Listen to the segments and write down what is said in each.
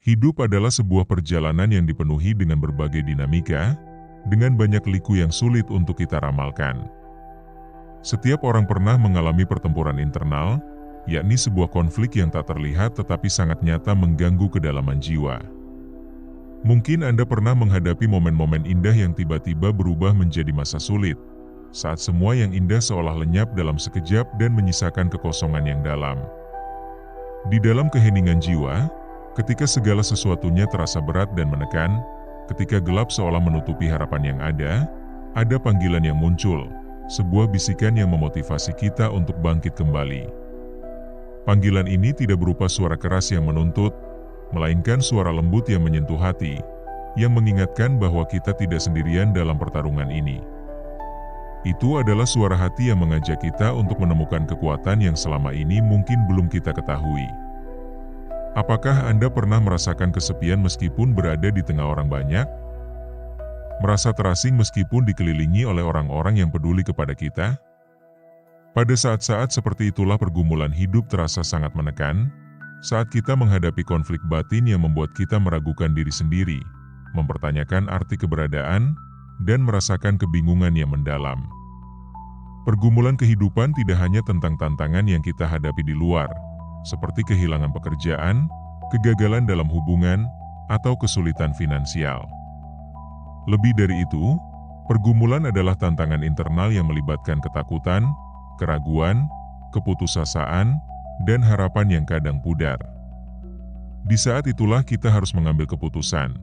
Hidup adalah sebuah perjalanan yang dipenuhi dengan berbagai dinamika, dengan banyak liku yang sulit untuk kita ramalkan. Setiap orang pernah mengalami pertempuran internal, yakni sebuah konflik yang tak terlihat tetapi sangat nyata mengganggu kedalaman jiwa. Mungkin Anda pernah menghadapi momen-momen indah yang tiba-tiba berubah menjadi masa sulit, saat semua yang indah seolah lenyap dalam sekejap dan menyisakan kekosongan yang dalam. Di dalam keheningan jiwa, ketika segala sesuatunya terasa berat dan menekan, ketika gelap seolah menutupi harapan yang ada panggilan yang muncul, sebuah bisikan yang memotivasi kita untuk bangkit kembali. Panggilan ini tidak berupa suara keras yang menuntut, melainkan suara lembut yang menyentuh hati, yang mengingatkan bahwa kita tidak sendirian dalam pertarungan ini. Itu adalah suara hati yang mengajak kita untuk menemukan kekuatan yang selama ini mungkin belum kita ketahui. Apakah Anda pernah merasakan kesepian meskipun berada di tengah orang banyak? Merasa terasing meskipun dikelilingi oleh orang-orang yang peduli kepada kita? Pada saat-saat seperti itulah pergumulan hidup terasa sangat menekan, saat kita menghadapi konflik batin yang membuat kita meragukan diri sendiri, mempertanyakan arti keberadaan, dan merasakan kebingungan yang mendalam. Pergumulan kehidupan tidak hanya tentang tantangan yang kita hadapi di luar, seperti kehilangan pekerjaan, kegagalan dalam hubungan, atau kesulitan finansial. Lebih dari itu, pergumulan adalah tantangan internal yang melibatkan ketakutan, keraguan, keputusasaan, dan harapan yang kadang pudar. Di saat itulah kita harus mengambil keputusan.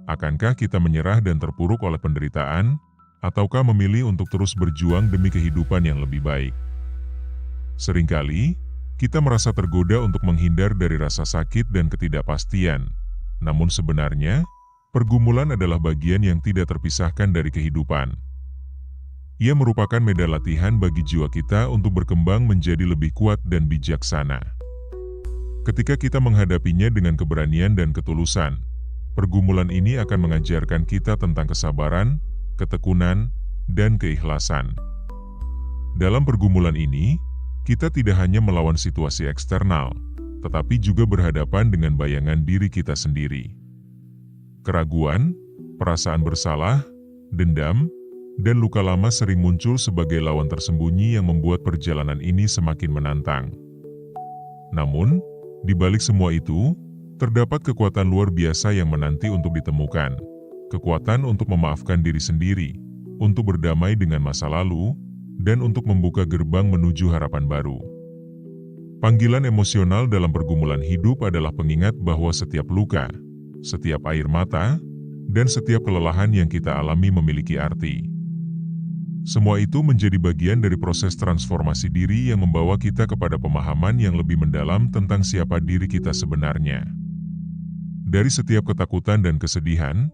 Akankah kita menyerah dan terpuruk oleh penderitaan, ataukah memilih untuk terus berjuang demi kehidupan yang lebih baik? Seringkali, kita merasa tergoda untuk menghindar dari rasa sakit dan ketidakpastian. Namun sebenarnya, pergumulan adalah bagian yang tidak terpisahkan dari kehidupan. Ia merupakan medan latihan bagi jiwa kita untuk berkembang menjadi lebih kuat dan bijaksana. Ketika kita menghadapinya dengan keberanian dan ketulusan, pergumulan ini akan mengajarkan kita tentang kesabaran, ketekunan, dan keikhlasan. Dalam pergumulan ini, kita tidak hanya melawan situasi eksternal, tetapi juga berhadapan dengan bayangan diri kita sendiri. Keraguan, perasaan bersalah, dendam, dan luka lama sering muncul sebagai lawan tersembunyi yang membuat perjalanan ini semakin menantang. Namun, di balik semua itu, terdapat kekuatan luar biasa yang menanti untuk ditemukan. Kekuatan untuk memaafkan diri sendiri, untuk berdamai dengan masa lalu, dan untuk membuka gerbang menuju harapan baru. Panggilan emosional dalam pergumulan hidup adalah pengingat bahwa setiap luka, setiap air mata, dan setiap kelelahan yang kita alami memiliki arti. Semua itu menjadi bagian dari proses transformasi diri yang membawa kita kepada pemahaman yang lebih mendalam tentang siapa diri kita sebenarnya. Dari setiap ketakutan dan kesedihan,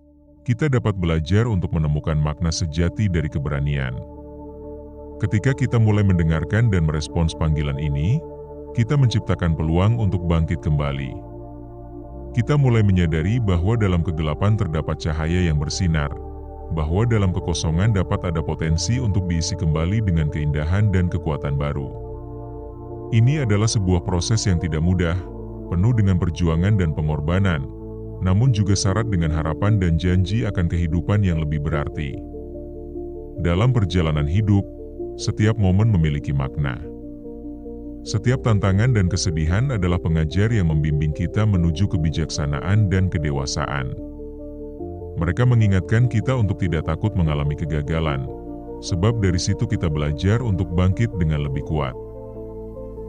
kita dapat belajar untuk menemukan makna sejati dari keberanian. Ketika kita mulai mendengarkan dan merespons panggilan ini, kita menciptakan peluang untuk bangkit kembali. Kita mulai menyadari bahwa dalam kegelapan terdapat cahaya yang bersinar, bahwa dalam kekosongan dapat ada potensi untuk diisi kembali dengan keindahan dan kekuatan baru. Ini adalah sebuah proses yang tidak mudah, penuh dengan perjuangan dan pengorbanan, namun juga syarat dengan harapan dan janji akan kehidupan yang lebih berarti. Dalam perjalanan hidup, setiap momen memiliki makna. Setiap tantangan dan kesedihan adalah pengajar yang membimbing kita menuju kebijaksanaan dan kedewasaan. Mereka mengingatkan kita untuk tidak takut mengalami kegagalan, sebab dari situ kita belajar untuk bangkit dengan lebih kuat.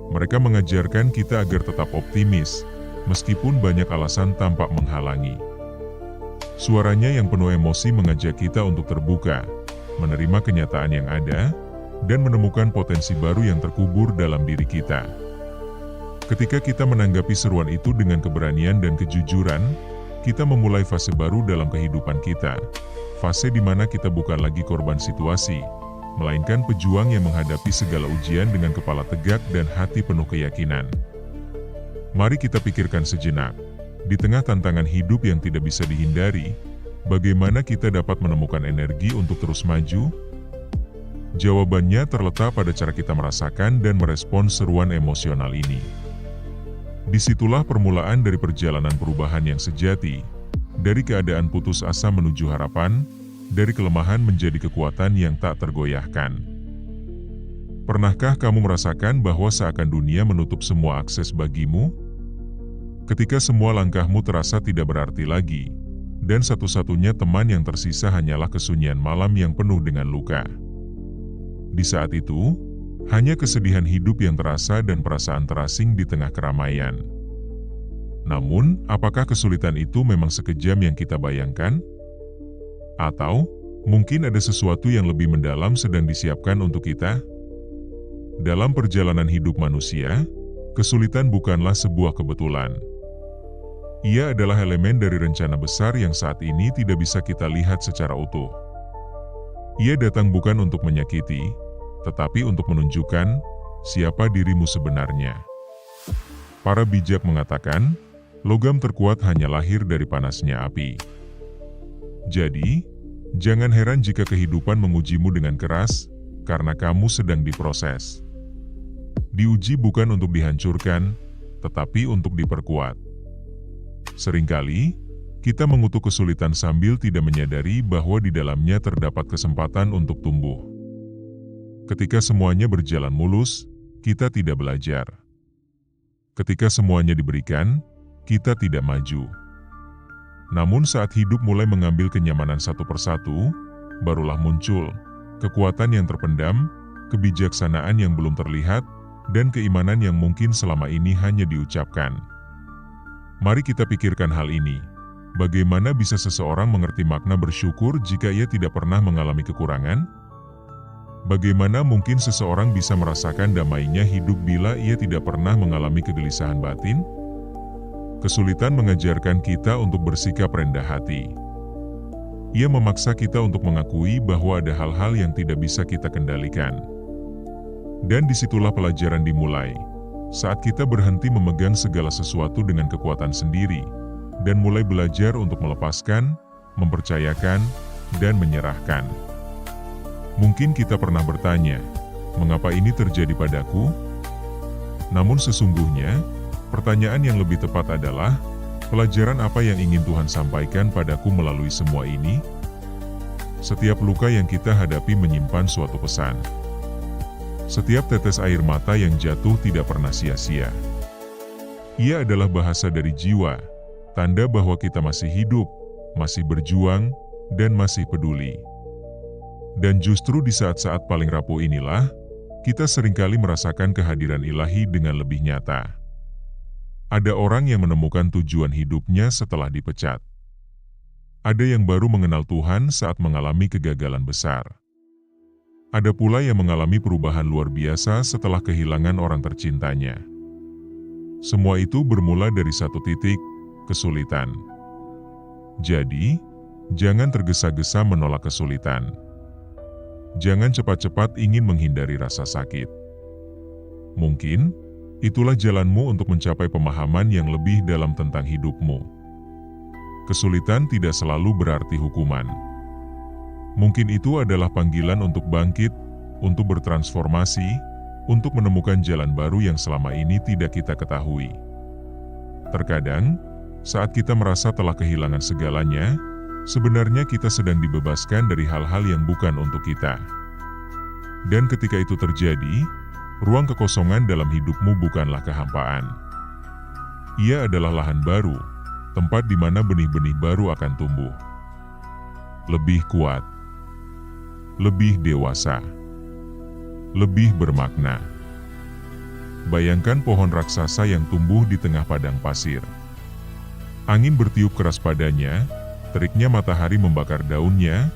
Mereka mengajarkan kita agar tetap optimis, meskipun banyak alasan tampak menghalangi. Suaranya yang penuh emosi mengajak kita untuk terbuka, menerima kenyataan yang ada, dan menemukan potensi baru yang terkubur dalam diri kita. Ketika kita menanggapi seruan itu dengan keberanian dan kejujuran, kita memulai fase baru dalam kehidupan kita. Fase di mana kita bukan lagi korban situasi, melainkan pejuang yang menghadapi segala ujian dengan kepala tegak dan hati penuh keyakinan. Mari kita pikirkan sejenak, di tengah tantangan hidup yang tidak bisa dihindari, bagaimana kita dapat menemukan energi untuk terus maju? Jawabannya terletak pada cara kita merasakan dan merespons seruan emosional ini. Disitulah permulaan dari perjalanan perubahan yang sejati, dari keadaan putus asa menuju harapan, dari kelemahan menjadi kekuatan yang tak tergoyahkan. Pernahkah kamu merasakan bahwa seakan dunia menutup semua akses bagimu? Ketika semua langkahmu terasa tidak berarti lagi, dan satu-satunya teman yang tersisa hanyalah kesunyian malam yang penuh dengan luka. Di saat itu, hanya kesedihan hidup yang terasa dan perasaan terasing di tengah keramaian. Namun, apakah kesulitan itu memang sekejam yang kita bayangkan? Atau, mungkin ada sesuatu yang lebih mendalam sedang disiapkan untuk kita? Dalam perjalanan hidup manusia, kesulitan bukanlah sebuah kebetulan. Ia adalah elemen dari rencana besar yang saat ini tidak bisa kita lihat secara utuh. Ia datang bukan untuk menyakiti, tetapi untuk menunjukkan siapa dirimu sebenarnya. Para bijak mengatakan, logam terkuat hanya lahir dari panasnya api. Jadi, jangan heran jika kehidupan mengujimu dengan keras, karena kamu sedang diproses. Diuji bukan untuk dihancurkan, tetapi untuk diperkuat. Seringkali, kita mengutuk kesulitan sambil tidak menyadari bahwa di dalamnya terdapat kesempatan untuk tumbuh. Ketika semuanya berjalan mulus, kita tidak belajar. Ketika semuanya diberikan, kita tidak maju. Namun saat hidup mulai mengambil kenyamanan satu persatu, barulah muncul kekuatan yang terpendam, kebijaksanaan yang belum terlihat, dan keimanan yang mungkin selama ini hanya diucapkan. Mari kita pikirkan hal ini. Bagaimana bisa seseorang mengerti makna bersyukur jika ia tidak pernah mengalami kekurangan? Bagaimana mungkin seseorang bisa merasakan damainya hidup bila ia tidak pernah mengalami kegelisahan batin? Kesulitan mengajarkan kita untuk bersikap rendah hati. Ia memaksa kita untuk mengakui bahwa ada hal-hal yang tidak bisa kita kendalikan. Dan disitulah pelajaran dimulai, saat kita berhenti memegang segala sesuatu dengan kekuatan sendiri, dan mulai belajar untuk melepaskan, mempercayakan, dan menyerahkan. Mungkin kita pernah bertanya, mengapa ini terjadi padaku? Namun sesungguhnya, pertanyaan yang lebih tepat adalah, pelajaran apa yang ingin Tuhan sampaikan padaku melalui semua ini? Setiap luka yang kita hadapi menyimpan suatu pesan. Setiap tetes air mata yang jatuh tidak pernah sia-sia. Ia adalah bahasa dari jiwa, tanda bahwa kita masih hidup, masih berjuang, dan masih peduli. Dan justru di saat-saat paling rapuh inilah, kita seringkali merasakan kehadiran ilahi dengan lebih nyata. Ada orang yang menemukan tujuan hidupnya setelah dipecat. Ada yang baru mengenal Tuhan saat mengalami kegagalan besar. Ada pula yang mengalami perubahan luar biasa setelah kehilangan orang tercintanya. Semua itu bermula dari satu titik, kesulitan. Jadi, jangan tergesa-gesa menolak kesulitan. Jangan cepat-cepat ingin menghindari rasa sakit. Mungkin, itulah jalanmu untuk mencapai pemahaman yang lebih dalam tentang hidupmu. Kesulitan tidak selalu berarti hukuman. Mungkin itu adalah panggilan untuk bangkit, untuk bertransformasi, untuk menemukan jalan baru yang selama ini tidak kita ketahui. Terkadang, saat kita merasa telah kehilangan segalanya, sebenarnya kita sedang dibebaskan dari hal-hal yang bukan untuk kita. Dan ketika itu terjadi, ruang kekosongan dalam hidupmu bukanlah kehampaan. Ia adalah lahan baru, tempat di mana benih-benih baru akan tumbuh. Lebih kuat, lebih dewasa, lebih bermakna. Bayangkan pohon raksasa yang tumbuh di tengah padang pasir. Angin bertiup keras padanya, teriknya matahari membakar daunnya,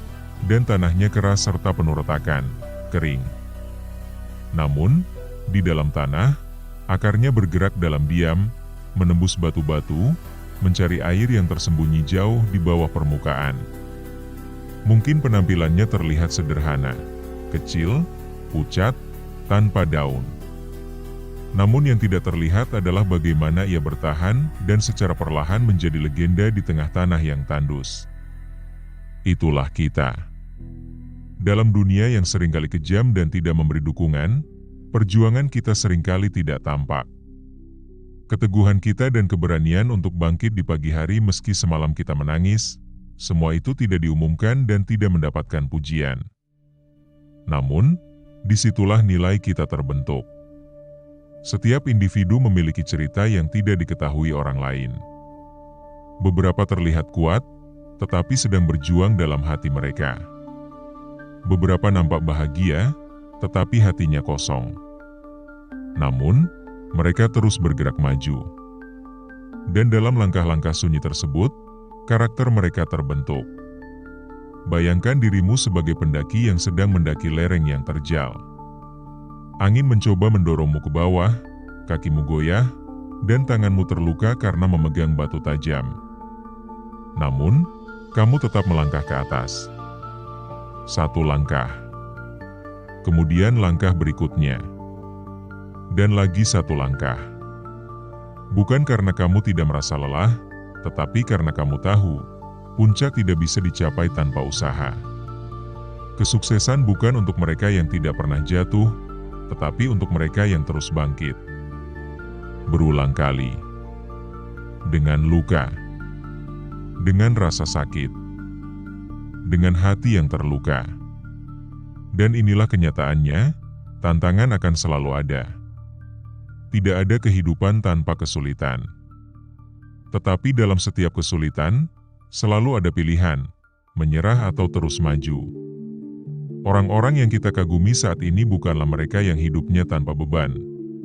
dan tanahnya keras serta penuh retakan, kering. Namun, di dalam tanah, akarnya bergerak dalam diam, menembus batu-batu, mencari air yang tersembunyi jauh di bawah permukaan. Mungkin penampilannya terlihat sederhana, kecil, pucat, tanpa daun. Namun yang tidak terlihat adalah bagaimana ia bertahan dan secara perlahan menjadi legenda di tengah tanah yang tandus. Itulah kita. Dalam dunia yang seringkali kejam dan tidak memberi dukungan, perjuangan kita seringkali tidak tampak. Keteguhan kita dan keberanian untuk bangkit di pagi hari meski semalam kita menangis, semua itu tidak diumumkan dan tidak mendapatkan pujian. Namun, disitulah nilai kita terbentuk. Setiap individu memiliki cerita yang tidak diketahui orang lain. Beberapa terlihat kuat, tetapi sedang berjuang dalam hati mereka. Beberapa nampak bahagia, tetapi hatinya kosong. Namun, mereka terus bergerak maju. Dan dalam langkah-langkah sunyi tersebut, karakter mereka terbentuk. Bayangkan dirimu sebagai pendaki yang sedang mendaki lereng yang terjal. Angin mencoba mendorongmu ke bawah, kakimu goyah, dan tanganmu terluka karena memegang batu tajam. Namun, kamu tetap melangkah ke atas. Satu langkah. Kemudian langkah berikutnya. Dan lagi satu langkah. Bukan karena kamu tidak merasa lelah, tetapi karena kamu tahu, puncak tidak bisa dicapai tanpa usaha. Kesuksesan bukan untuk mereka yang tidak pernah jatuh, tetapi untuk mereka yang terus bangkit. Berulang kali. Dengan luka. Dengan rasa sakit. Dengan hati yang terluka. Dan inilah kenyataannya, tantangan akan selalu ada. Tidak ada kehidupan tanpa kesulitan. Tetapi dalam setiap kesulitan, selalu ada pilihan, menyerah atau terus maju. Orang-orang yang kita kagumi saat ini bukanlah mereka yang hidupnya tanpa beban,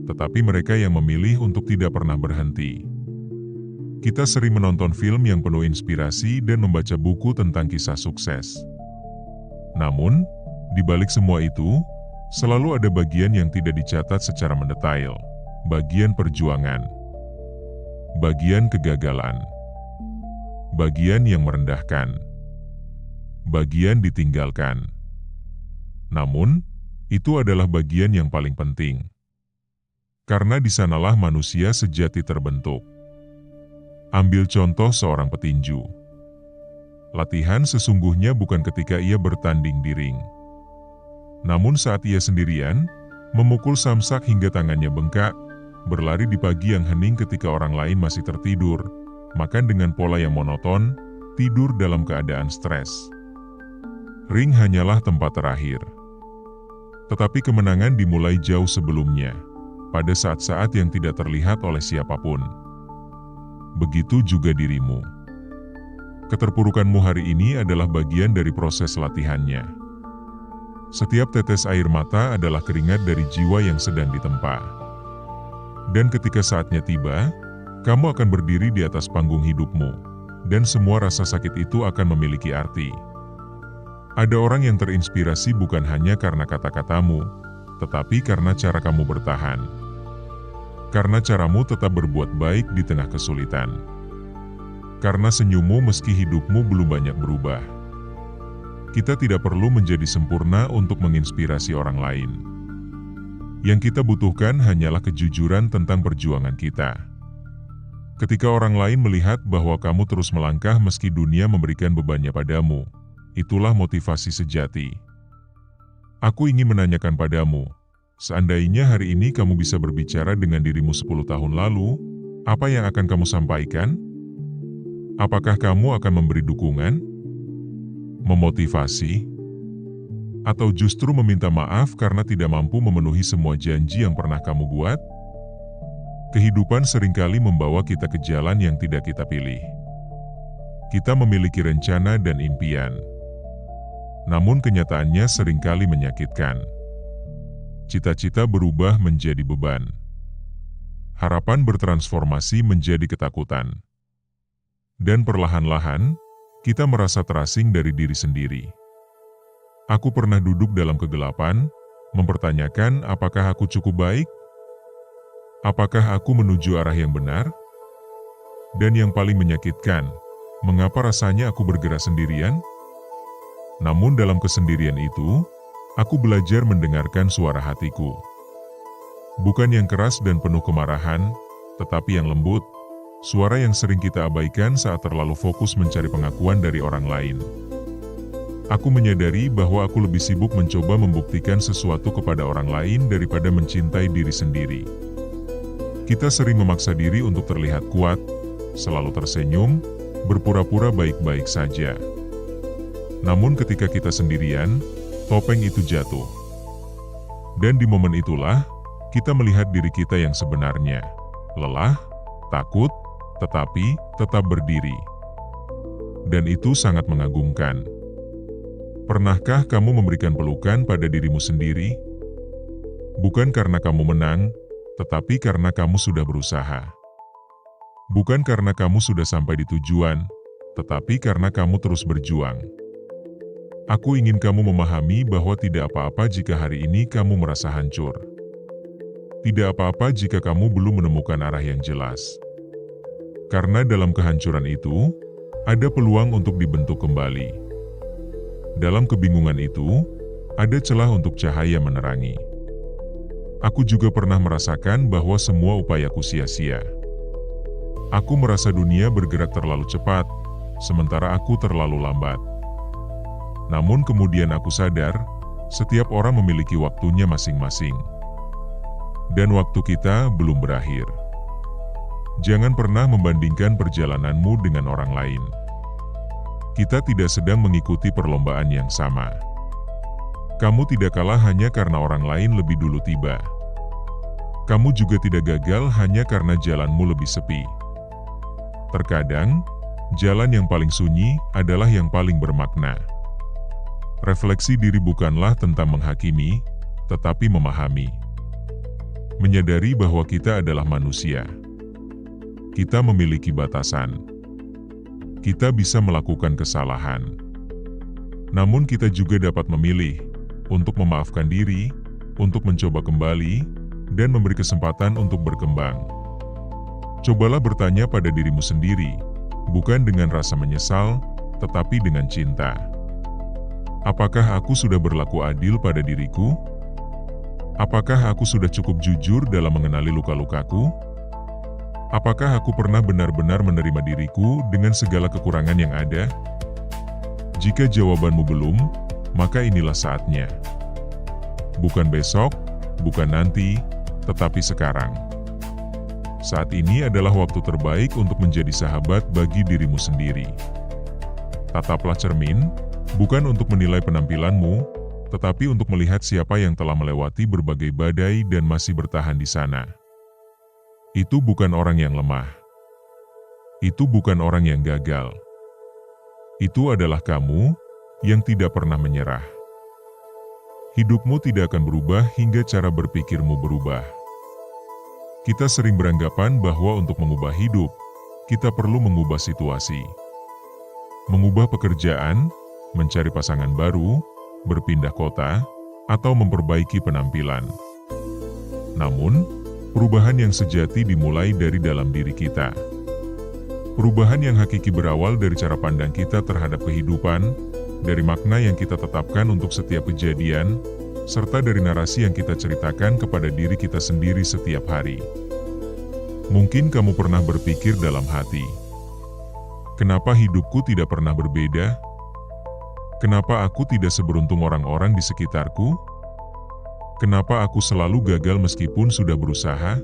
tetapi mereka yang memilih untuk tidak pernah berhenti. Kita sering menonton film yang penuh inspirasi dan membaca buku tentang kisah sukses. Namun, di balik semua itu, selalu ada bagian yang tidak dicatat secara mendetail. Bagian perjuangan, bagian kegagalan, bagian yang merendahkan, bagian ditinggalkan. Namun, itu adalah bagian yang paling penting. Karena di sanalah manusia sejati terbentuk. Ambil contoh seorang petinju. Latihan sesungguhnya bukan ketika ia bertanding di ring. Namun saat ia sendirian, memukul samsak hingga tangannya bengkak, berlari di pagi yang hening ketika orang lain masih tertidur, makan dengan pola yang monoton, tidur dalam keadaan stres. Ring hanyalah tempat terakhir. Tetapi kemenangan dimulai jauh sebelumnya, pada saat-saat yang tidak terlihat oleh siapapun. Begitu juga dirimu. Keterpurukanmu hari ini adalah bagian dari proses latihannya. Setiap tetes air mata adalah keringat dari jiwa yang sedang ditempa. Dan ketika saatnya tiba, kamu akan berdiri di atas panggung hidupmu, dan semua rasa sakit itu akan memiliki arti. Ada orang yang terinspirasi bukan hanya karena kata-katamu, tetapi karena cara kamu bertahan. Karena caramu tetap berbuat baik di tengah kesulitan. Karena senyummu meski hidupmu belum banyak berubah. Kita tidak perlu menjadi sempurna untuk menginspirasi orang lain. Yang kita butuhkan hanyalah kejujuran tentang perjuangan kita. Ketika orang lain melihat bahwa kamu terus melangkah meski dunia memberikan bebannya padamu, itulah motivasi sejati. Aku ingin menanyakan padamu, seandainya hari ini kamu bisa berbicara dengan dirimu 10 tahun lalu, apa yang akan kamu sampaikan? Apakah kamu akan memberi dukungan? Memotivasi? Atau justru meminta maaf karena tidak mampu memenuhi semua janji yang pernah kamu buat? Kehidupan seringkali membawa kita ke jalan yang tidak kita pilih. Kita memiliki rencana dan impian. Namun kenyataannya seringkali menyakitkan. Cita-cita berubah menjadi beban. Harapan bertransformasi menjadi ketakutan. Dan perlahan-lahan, kita merasa terasing dari diri sendiri. Aku pernah duduk dalam kegelapan, mempertanyakan apakah aku cukup baik? Apakah aku menuju arah yang benar? Dan yang paling menyakitkan, mengapa rasanya aku bergerak sendirian? Namun dalam kesendirian itu, aku belajar mendengarkan suara hatiku. Bukan yang keras dan penuh kemarahan, tetapi yang lembut, suara yang sering kita abaikan saat terlalu fokus mencari pengakuan dari orang lain. Aku menyadari bahwa aku lebih sibuk mencoba membuktikan sesuatu kepada orang lain daripada mencintai diri sendiri. Kita sering memaksa diri untuk terlihat kuat, selalu tersenyum, berpura-pura baik-baik saja. Namun ketika kita sendirian, topeng itu jatuh. Dan di momen itulah, kita melihat diri kita yang sebenarnya. Lelah, takut, tetapi tetap berdiri. Dan itu sangat mengagumkan. Pernahkah kamu memberikan pelukan pada dirimu sendiri? Bukan karena kamu menang, tetapi karena kamu sudah berusaha. Bukan karena kamu sudah sampai di tujuan, tetapi karena kamu terus berjuang. Aku ingin kamu memahami bahwa tidak apa-apa jika hari ini kamu merasa hancur. Tidak apa-apa jika kamu belum menemukan arah yang jelas. Karena dalam kehancuran itu, ada peluang untuk dibentuk kembali. Dalam kebingungan itu, ada celah untuk cahaya menerangi. Aku juga pernah merasakan bahwa semua upayaku sia-sia. Aku merasa dunia bergerak terlalu cepat, sementara aku terlalu lambat. Namun kemudian aku sadar, setiap orang memiliki waktunya masing-masing. Dan waktu kita belum berakhir. Jangan pernah membandingkan perjalananmu dengan orang lain. Kita tidak sedang mengikuti perlombaan yang sama. Kamu tidak kalah hanya karena orang lain lebih dulu tiba. Kamu juga tidak gagal hanya karena jalanmu lebih sepi. Terkadang, jalan yang paling sunyi adalah yang paling bermakna. Refleksi diri bukanlah tentang menghakimi, tetapi memahami. Menyadari bahwa kita adalah manusia. Kita memiliki batasan. Kita bisa melakukan kesalahan. Namun kita juga dapat memilih untuk memaafkan diri, untuk mencoba kembali, dan memberi kesempatan untuk berkembang. Cobalah bertanya pada dirimu sendiri, bukan dengan rasa menyesal, tetapi dengan cinta. Apakah aku sudah berlaku adil pada diriku? Apakah aku sudah cukup jujur dalam mengenali luka-lukaku? Apakah aku pernah benar-benar menerima diriku dengan segala kekurangan yang ada? Jika jawabanmu belum, maka inilah saatnya. Bukan besok, bukan nanti, tetapi sekarang. Saat ini adalah waktu terbaik untuk menjadi sahabat bagi dirimu sendiri. Tataplah cermin, bukan untuk menilai penampilanmu, tetapi untuk melihat siapa yang telah melewati berbagai badai dan masih bertahan di sana. Itu bukan orang yang lemah. Itu bukan orang yang gagal. Itu adalah kamu yang tidak pernah menyerah. Hidupmu tidak akan berubah hingga cara berpikirmu berubah. Kita sering beranggapan bahwa untuk mengubah hidup, kita perlu mengubah situasi. Mengubah pekerjaan, mencari pasangan baru, berpindah kota, atau memperbaiki penampilan. Namun, perubahan yang sejati dimulai dari dalam diri kita. Perubahan yang hakiki berawal dari cara pandang kita terhadap kehidupan, dari makna yang kita tetapkan untuk setiap kejadian, serta dari narasi yang kita ceritakan kepada diri kita sendiri setiap hari. Mungkin kamu pernah berpikir dalam hati, kenapa hidupku tidak pernah berbeda? Kenapa aku tidak seberuntung orang-orang di sekitarku? Kenapa aku selalu gagal meskipun sudah berusaha?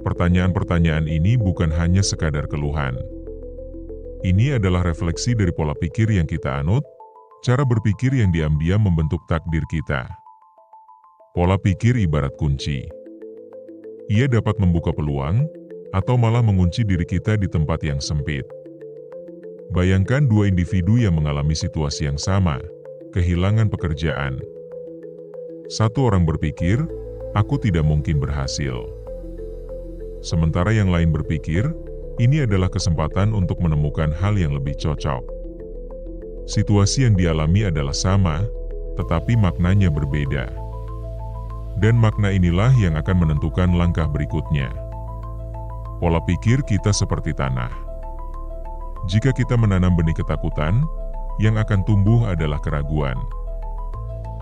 Pertanyaan-pertanyaan ini bukan hanya sekadar keluhan. Ini adalah refleksi dari pola pikir yang kita anut, cara berpikir yang diam-diam membentuk takdir kita. Pola pikir ibarat kunci. Ia dapat membuka peluang, atau malah mengunci diri kita di tempat yang sempit. Bayangkan dua individu yang mengalami situasi yang sama, kehilangan pekerjaan. Satu orang berpikir, aku tidak mungkin berhasil. Sementara yang lain berpikir, ini adalah kesempatan untuk menemukan hal yang lebih cocok. Situasi yang dialami adalah sama, tetapi maknanya berbeda. Dan makna inilah yang akan menentukan langkah berikutnya. Pola pikir kita seperti tanah. Jika kita menanam benih ketakutan, yang akan tumbuh adalah keraguan.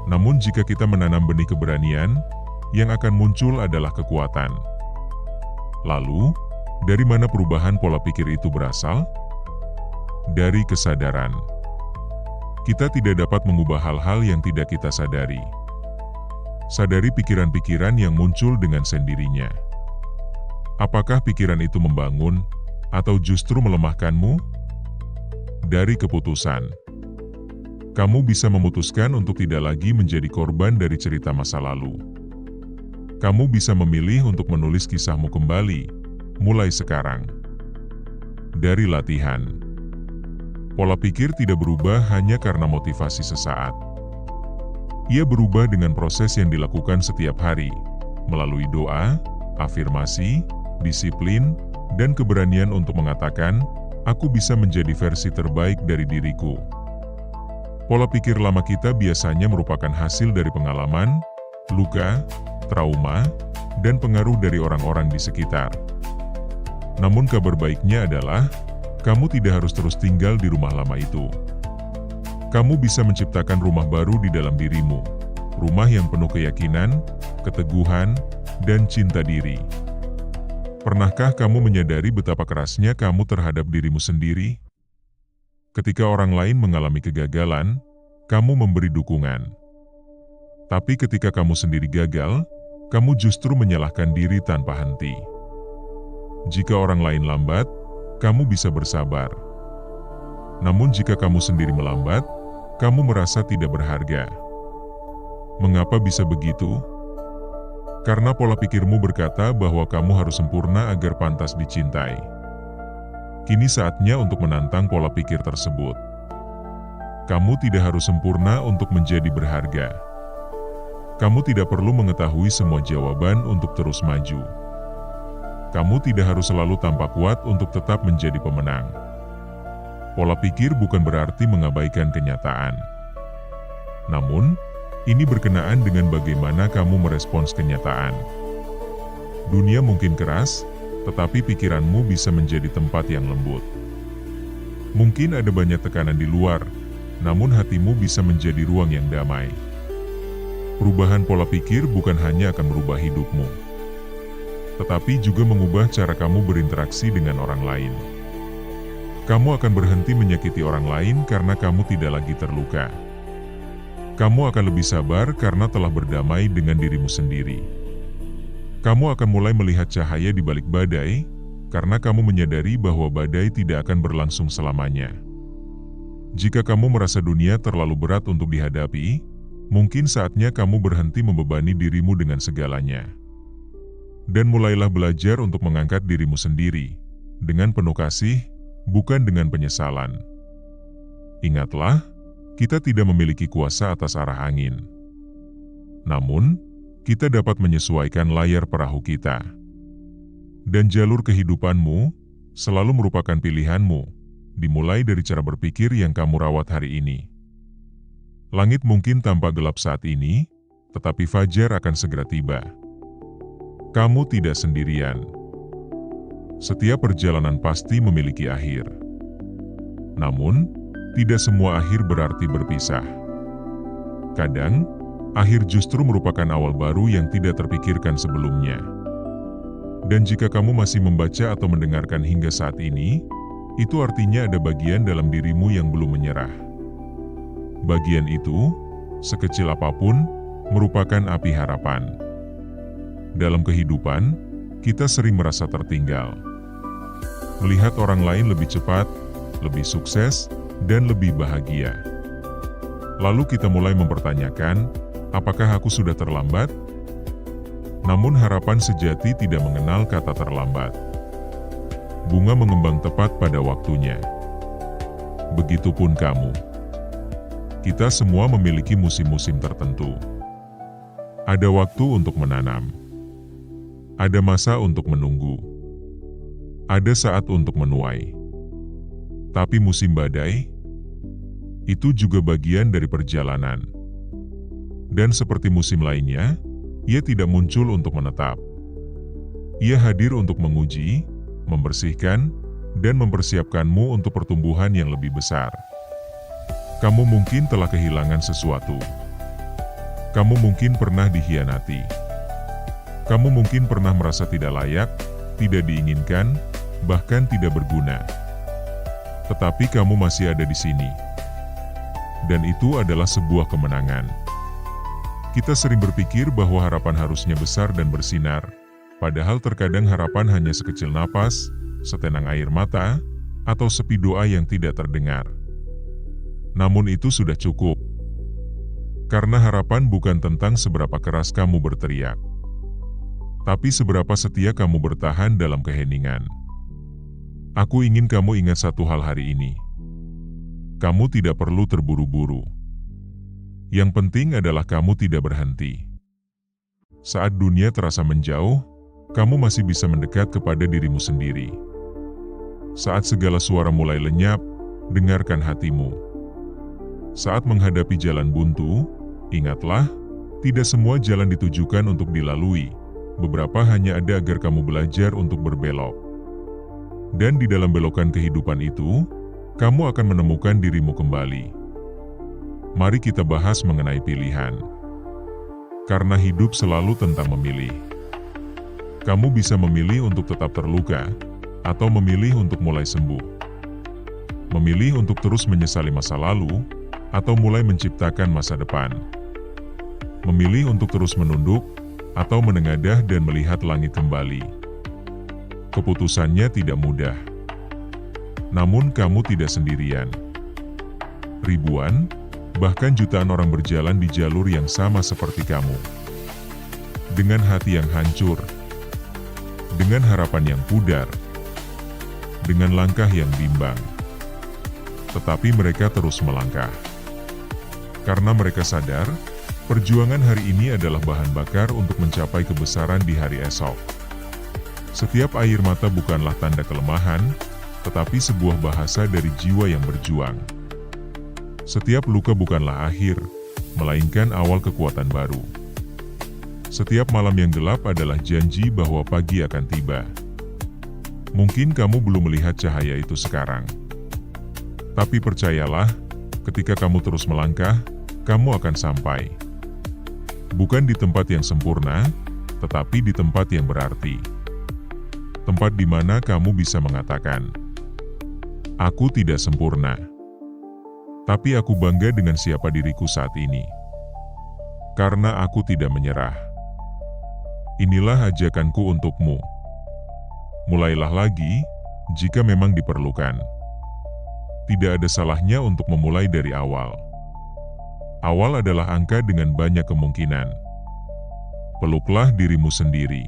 Namun jika kita menanam benih keberanian, yang akan muncul adalah kekuatan. Lalu, dari mana perubahan pola pikir itu berasal? Dari kesadaran. Kita tidak dapat mengubah hal-hal yang tidak kita sadari. Sadari pikiran-pikiran yang muncul dengan sendirinya. Apakah pikiran itu membangun atau justru melemahkanmu? Dari keputusan, kamu bisa memutuskan untuk tidak lagi menjadi korban dari cerita masa lalu. Kamu bisa memilih untuk menulis kisahmu kembali, mulai sekarang. Dari latihan, pola pikir tidak berubah hanya karena motivasi sesaat. Ia berubah dengan proses yang dilakukan setiap hari, melalui doa, afirmasi, disiplin, dan keberanian untuk mengatakan, "Aku bisa menjadi versi terbaik dari diriku." Pola pikir lama kita biasanya merupakan hasil dari pengalaman, luka, trauma, dan pengaruh dari orang-orang di sekitar. Namun kabar baiknya adalah, kamu tidak harus terus tinggal di rumah lama itu. Kamu bisa menciptakan rumah baru di dalam dirimu, rumah yang penuh keyakinan, keteguhan, dan cinta diri. Pernahkah kamu menyadari betapa kerasnya kamu terhadap dirimu sendiri? Ketika orang lain mengalami kegagalan, kamu memberi dukungan. Tapi ketika kamu sendiri gagal, kamu justru menyalahkan diri tanpa henti. Jika orang lain lambat, kamu bisa bersabar. Namun jika kamu sendiri melambat, kamu merasa tidak berharga. Mengapa bisa begitu? Karena pola pikirmu berkata bahwa kamu harus sempurna agar pantas dicintai. Kini saatnya untuk menantang pola pikir tersebut. Kamu tidak harus sempurna untuk menjadi berharga. Kamu tidak perlu mengetahui semua jawaban untuk terus maju. Kamu tidak harus selalu tampak kuat untuk tetap menjadi pemenang. Pola pikir bukan berarti mengabaikan kenyataan. Namun, ini berkenaan dengan bagaimana kamu merespons kenyataan. Dunia mungkin keras, tetapi pikiranmu bisa menjadi tempat yang lembut. Mungkin ada banyak tekanan di luar, namun hatimu bisa menjadi ruang yang damai. Perubahan pola pikir bukan hanya akan merubah hidupmu, tetapi juga mengubah cara kamu berinteraksi dengan orang lain. Kamu akan berhenti menyakiti orang lain karena kamu tidak lagi terluka. Kamu akan lebih sabar karena telah berdamai dengan dirimu sendiri. Kamu akan mulai melihat cahaya di balik badai, karena kamu menyadari bahwa badai tidak akan berlangsung selamanya. Jika kamu merasa dunia terlalu berat untuk dihadapi, mungkin saatnya kamu berhenti membebani dirimu dengan segalanya. Dan mulailah belajar untuk mengangkat dirimu sendiri, dengan penuh kasih, bukan dengan penyesalan. Ingatlah, kita tidak memiliki kuasa atas arah angin. Namun, kita dapat menyesuaikan layar perahu kita. Dan jalur kehidupanmu selalu merupakan pilihanmu, dimulai dari cara berpikir yang kamu rawat hari ini. Langit mungkin tampak gelap saat ini, tetapi fajar akan segera tiba. Kamu tidak sendirian. Setiap perjalanan pasti memiliki akhir. Namun, tidak semua akhir berarti berpisah. Kadang, akhir justru merupakan awal baru yang tidak terpikirkan sebelumnya. Dan jika kamu masih membaca atau mendengarkan hingga saat ini, itu artinya ada bagian dalam dirimu yang belum menyerah. Bagian itu, sekecil apapun, merupakan api harapan. Dalam kehidupan, kita sering merasa tertinggal. Melihat orang lain lebih cepat, lebih sukses, dan lebih bahagia. Lalu kita mulai mempertanyakan, apakah aku sudah terlambat? Namun harapan sejati tidak mengenal kata terlambat. Bunga mengembang tepat pada waktunya. Begitupun kamu. Kita semua memiliki musim-musim tertentu. Ada waktu untuk menanam. Ada masa untuk menunggu. Ada saat untuk menuai. Tapi musim badai, itu juga bagian dari perjalanan. Dan seperti musim lainnya, ia tidak muncul untuk menetap. Ia hadir untuk menguji, membersihkan, dan mempersiapkanmu untuk pertumbuhan yang lebih besar. Kamu mungkin telah kehilangan sesuatu. Kamu mungkin pernah dikhianati. Kamu mungkin pernah merasa tidak layak, tidak diinginkan, bahkan tidak berguna. Tetapi kamu masih ada di sini. Dan itu adalah sebuah kemenangan. Kita sering berpikir bahwa harapan harusnya besar dan bersinar, Padahal terkadang harapan hanya sekecil napas, setenang air mata, atau sepi doa yang tidak terdengar. Namun itu sudah cukup. Karena harapan bukan tentang seberapa keras kamu berteriak, tapi seberapa setia kamu bertahan dalam keheningan. Aku ingin kamu ingat satu hal hari ini. Kamu tidak perlu terburu-buru. Yang penting adalah kamu tidak berhenti. Saat dunia terasa menjauh, kamu masih bisa mendekat kepada dirimu sendiri. Saat segala suara mulai lenyap, dengarkan hatimu. Saat menghadapi jalan buntu, ingatlah, tidak semua jalan ditujukan untuk dilalui. Beberapa hanya ada agar kamu belajar untuk berbelok. Dan di dalam belokan kehidupan itu, kamu akan menemukan dirimu kembali. Mari kita bahas mengenai pilihan. Karena hidup selalu tentang memilih. Kamu bisa memilih untuk tetap terluka, atau memilih untuk mulai sembuh. Memilih untuk terus menyesali masa lalu, atau mulai menciptakan masa depan. Memilih untuk terus menunduk, atau menengadah dan melihat langit kembali. Keputusannya tidak mudah. Namun kamu tidak sendirian. Ribuan, bahkan jutaan orang berjalan di jalur yang sama seperti kamu. Dengan hati yang hancur, dengan harapan yang pudar, dengan langkah yang bimbang. Tetapi mereka terus melangkah. Karena mereka sadar, perjuangan hari ini adalah bahan bakar untuk mencapai kebesaran di hari esok. Setiap air mata bukanlah tanda kelemahan, tetapi sebuah bahasa dari jiwa yang berjuang. Setiap luka bukanlah akhir, melainkan awal kekuatan baru. Setiap malam yang gelap adalah janji bahwa pagi akan tiba. Mungkin kamu belum melihat cahaya itu sekarang. Tapi percayalah, ketika kamu terus melangkah, kamu akan sampai. Bukan di tempat yang sempurna, tetapi di tempat yang berarti. Tempat di mana kamu bisa mengatakan, "Aku tidak sempurna, tapi aku bangga dengan siapa diriku saat ini. Karena aku tidak menyerah." Inilah ajakanku untukmu. Mulailah lagi, jika memang diperlukan. Tidak ada salahnya untuk memulai dari awal. Awal adalah angka dengan banyak kemungkinan. Peluklah dirimu sendiri.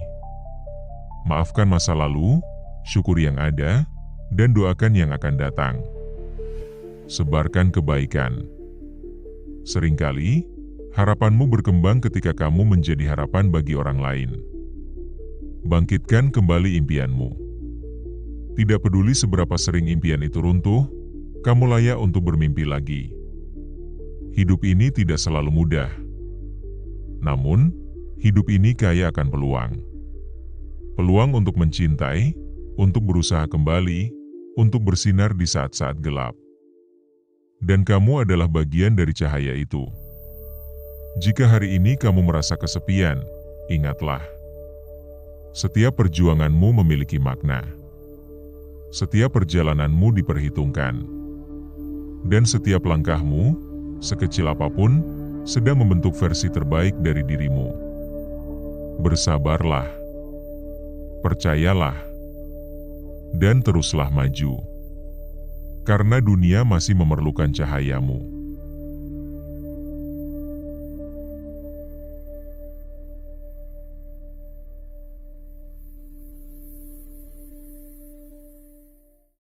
Maafkan masa lalu, syukuri yang ada, dan doakan yang akan datang. Sebarkan kebaikan. Seringkali, harapanmu berkembang ketika kamu menjadi harapan bagi orang lain. Bangkitkan kembali impianmu. Tidak peduli seberapa sering impian itu runtuh, kamu layak untuk bermimpi lagi. Hidup ini tidak selalu mudah. Namun, hidup ini kaya akan peluang. Peluang untuk mencintai, untuk berusaha kembali, untuk bersinar di saat-saat gelap. Dan kamu adalah bagian dari cahaya itu. Jika hari ini kamu merasa kesepian, ingatlah. Setiap perjuanganmu memiliki makna. Setiap perjalananmu diperhitungkan. Dan setiap langkahmu, sekecil apapun, sedang membentuk versi terbaik dari dirimu. Bersabarlah. Percayalah. Dan teruslah maju. Karena dunia masih memerlukan cahayamu.